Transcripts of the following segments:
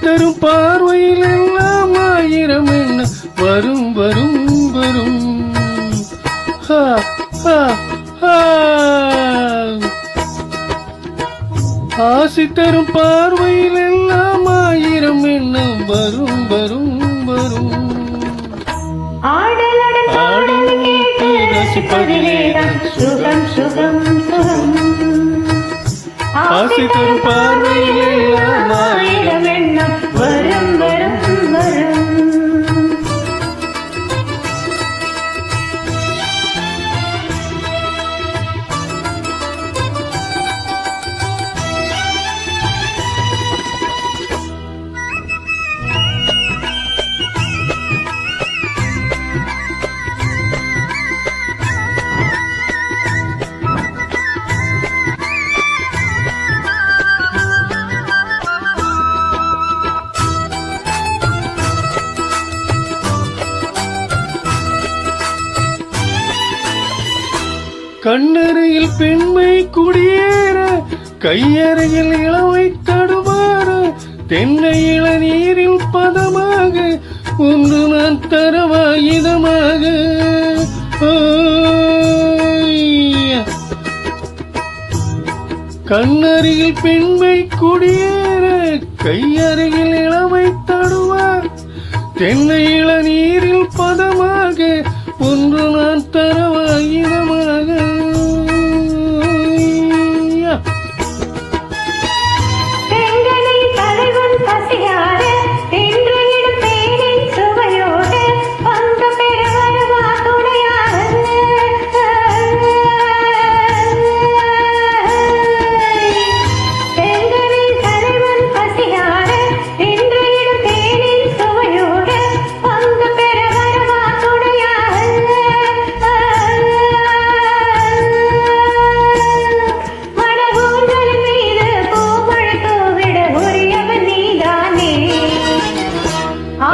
தரும் பார்வையில் எல்லாம் ஆயிரம் என்ன வரும் வரும் வரும். ஆசி தரும் பார்வையில் எல்லாம் ஆயிரம் என்ன வரும் வரும் வரும். ஆடலுடன் கேட்டு ரசிப்பதிலேதான் சுகம் சுகம் சுகம். ஆசி தரும் பார்வையில் எல்லாம் ஆயிரம் எண்ணம் வரும் வரும் வரும். கண்ணறையில் பெண்மை குடியேற கையறையில் இளவை தடுமாற தென்னை இளநீரில் பதமாக ஒன்று நான் தரவாயுதமாக. கண்ணறையில் பெண்மை குடியேற கையறையில் இளவை தடுமாற தென்னை இளநீரில் பதமாக ஒன்று நான் தரவாயுதமாக.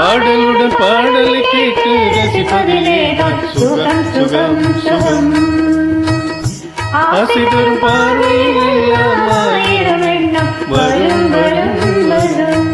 ஆடலுடன் பாடலை கேட்டு ரசிப்பதிலேதான் சுகம் சுகம் சுகம். ஆசி தரும் பார்வையில் எல்லாம் ஆயிரம் எண்ணம் வரும் வரும் வரும்.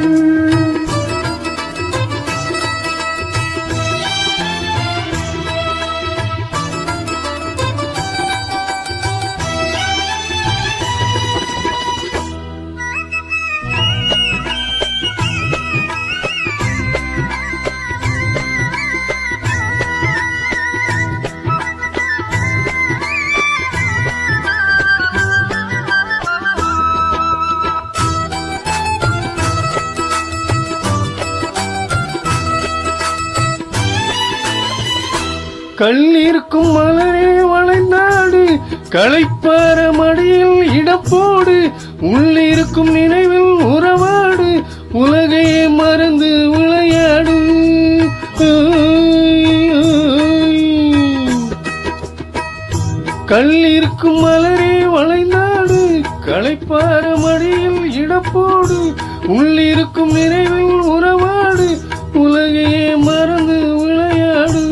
கல்லிருக்கும் மலரே வளைநாடு களைப்பார மடியில் இடப்போடு உள்ளிருக்கும் நினைவில் உறவாடு உலகையே மறந்து விளையாடு. கல்லிருக்கும் மலரே வளைநாடு களைப்பார மடியில் இடப்போடு உள்ளிருக்கும் நினைவில் உறவாடு உலகையே மறந்து விளையாடு.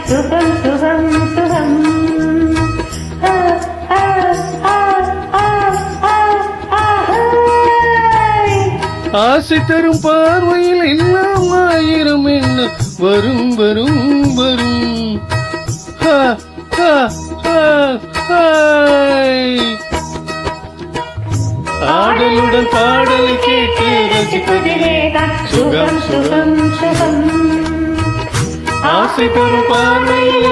சுகம் சுகம் சுகம். ஆசை தரும் பார்வையில் எல்லாம் ஆயிரம் என்ன வரும் வரும் வரும். ஆடலுடன் பாடலை கேட்டு ரசிப்பதிலேதான் சுகம் சுகம் சுகம். ஆசை தரும் பார்வையில்